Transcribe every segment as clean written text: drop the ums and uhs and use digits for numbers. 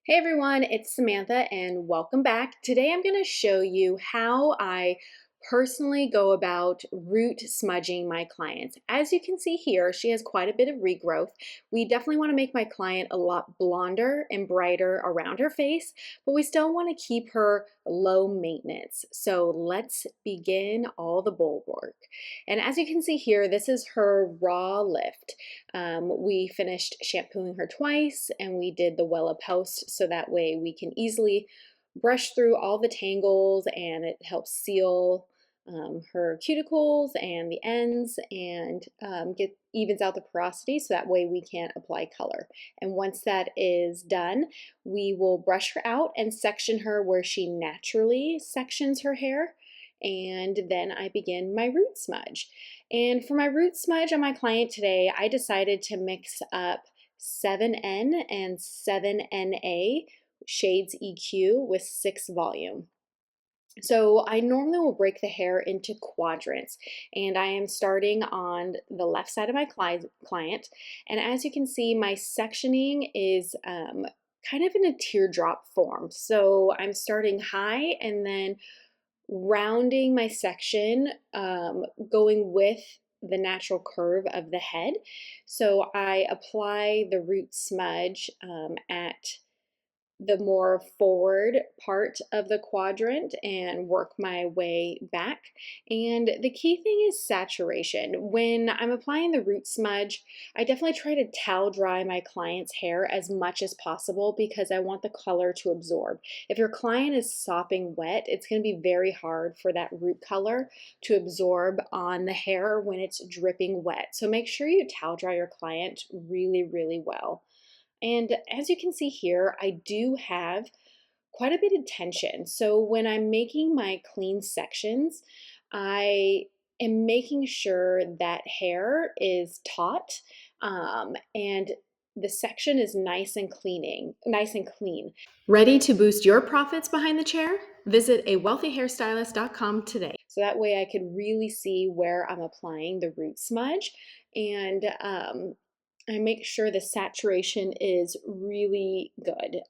Hey everyone, it's Samantha and welcome back. Today I'm going to show you how I personally go about root smudging my clients. As you can see here, she has quite a bit of regrowth. We definitely want to make my client a lot blonder and brighter around her face, but we still want to keep her low maintenance. So let's begin all the bowl work. And as you can see here, this is her raw lift. We finished shampooing her twice and we did the Wella post so that way we can easily brush through all the tangles and it helps seal her cuticles and the ends and evens out the porosity so that way we can apply color. And once that is done, we will brush her out and section her where she naturally sections her hair. And then I begin my root smudge. And for my root smudge on my client today, I decided to mix up 7N and 7NA shades EQ with 6 volume. So I normally will break the hair into quadrants, and I am starting on the left side of my client. And as you can see, my sectioning is kind of in a teardrop form. So I'm starting high and then rounding my section, going with the natural curve of the head. So I apply the root smudge at the more forward part of the quadrant and work my way back. And the key thing is saturation. When I'm applying the root smudge, I definitely try to towel dry my client's hair as much as possible because I want the color to absorb. If your client is sopping wet, it's going to be very hard for that root color to absorb on the hair when it's dripping wet. So make sure you towel dry your client really, really well. And as you can see here, I do have quite a bit of tension. So when I'm making my clean sections, I am making sure that hair is taut and the section is nice and clean. Ready to boost your profits behind the chair? Visit awealthyhairstylist.com today. So that way I could really see where I'm applying the root smudge and I make sure the saturation is really good.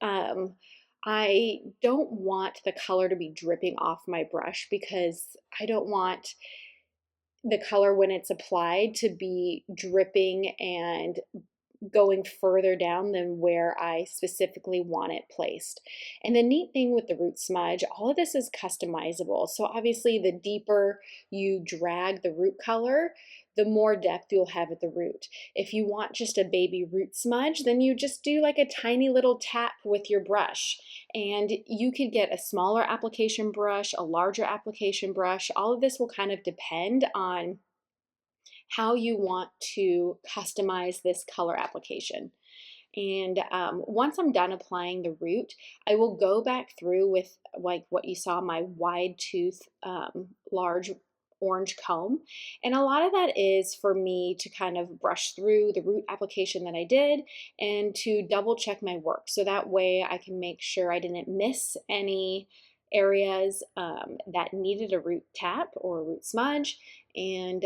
I don't want the color to be dripping off my brush because I don't want the color when it's applied to be dripping and going further down than where I specifically want it placed. And the neat thing with the root smudge, all of this is customizable. So obviously the deeper you drag the root color, the more depth you'll have at the root. If you want just a baby root smudge, then you just do like a tiny little tap with your brush. And you could get a smaller application brush, a larger application brush. All of this will kind of depend on how you want to customize this color application. And once I'm done applying the root, I will go back through with like what you saw, my wide tooth, large orange comb. And a lot of that is for me to kind of brush through the root application that I did and to double check my work. So that way I can make sure I didn't miss any areas that needed a root tap or a root smudge. And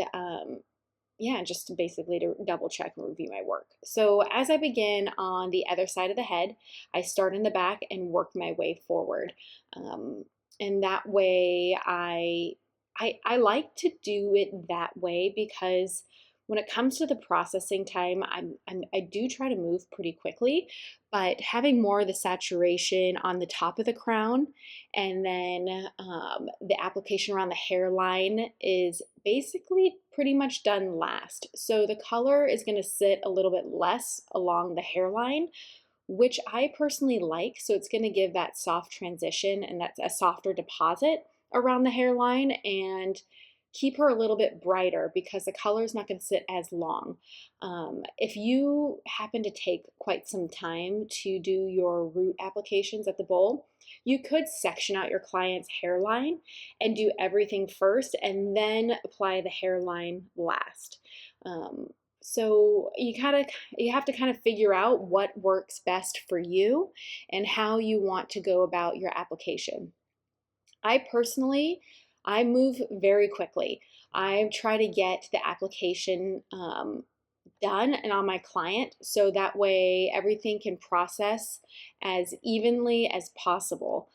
yeah, just basically to double check and review my work. So as I begin on the other side of the head, I start in the back and work my way forward. And that way I like to do it that way because when it comes to the processing time, I do try to move pretty quickly, but having more of the saturation on the top of the crown and then the application around the hairline is basically pretty much done last. So the color is going to sit a little bit less along the hairline, which I personally like. So it's going to give that soft transition and that's a softer deposit around the hairline and keep her a little bit brighter because the color is not going to sit as long. If you happen to take quite some time to do your root applications at the bowl, you could section out your client's hairline and do everything first and then apply the hairline last. So you have to kind of figure out what works best for you and how you want to go about your application. I move very quickly. I try to get the application done and on my client, so that way everything can process as evenly as possible.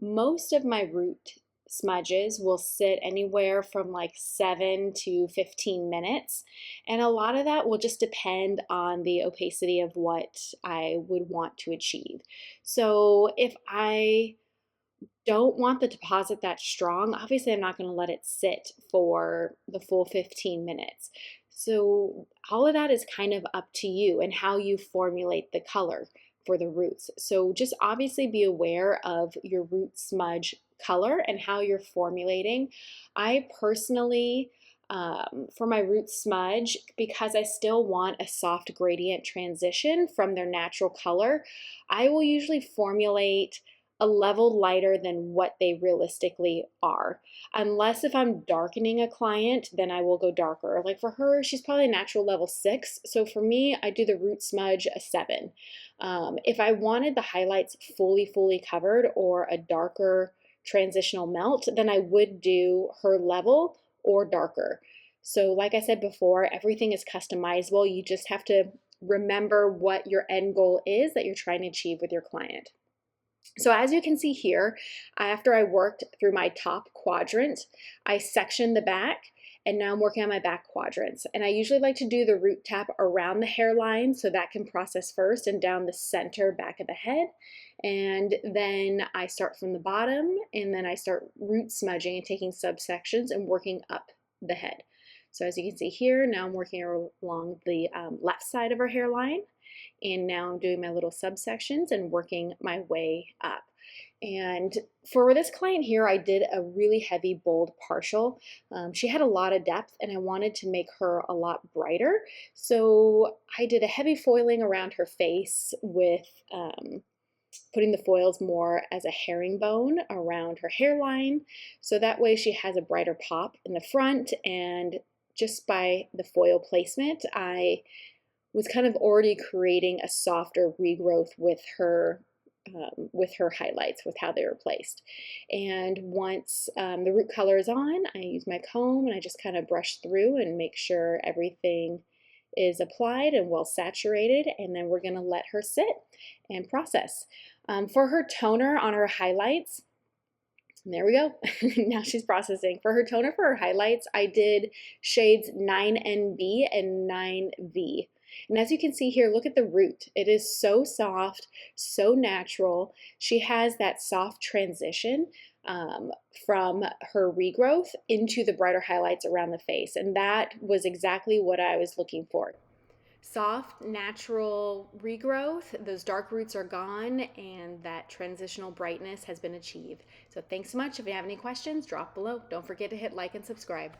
Most of my root smudges will sit anywhere from like 7 to 15 minutes, and a lot of that will just depend on the opacity of what I would want to achieve. So if I don't want the deposit that strong, obviously I'm not going to let it sit for the full 15 minutes. So all of that is kind of up to you and how you formulate the color for the roots. So just obviously be aware of your root smudge color and how you're formulating. I personally, for my root smudge, because I still want a soft gradient transition from their natural color, I will usually formulate a level lighter than what they realistically are. Unless if I'm darkening a client, then I will go darker. Like for her, she's probably a natural level 6. So for me, I do the root smudge a 7. If I wanted the highlights fully covered or a darker transitional melt, then I would do her level or darker. So like I said before, everything is customizable. You just have to remember what your end goal is that you're trying to achieve with your client. So as you can see here, after I worked through my top quadrant, I sectioned the back, and now I'm working on my back quadrants. And I usually like to do the root tap around the hairline so that can process first, and down the center back of the head. And then I start from the bottom, and then I start root smudging and taking subsections and working up the head. So as you can see here, now I'm working along the left side of her hairline. And now I'm doing my little subsections and working my way up. And for this client here, I did a really heavy, bold partial. She had a lot of depth, and I wanted to make her a lot brighter. So I did a heavy foiling around her face with putting the foils more as a herringbone around her hairline. So that way she has a brighter pop in the front. And just by the foil placement, I was kind of already creating a softer regrowth with her highlights, with how they were placed. And once the root color is on, I use my comb and I just kind of brush through and make sure everything is applied and well saturated, and then we're going to let her sit and process. For her toner on her highlights, there we go. Now she's processing. For her toner for her highlights, I did shades 9NB and 9V. And as you can see here, look at the root. It is so soft, so natural. She has that soft transition from her regrowth into the brighter highlights around the face. And that was exactly what I was looking for. Soft, natural regrowth, those dark roots are gone, and that transitional brightness has been achieved. So thanks so much. If you have any questions, drop below. Don't forget to hit like and subscribe.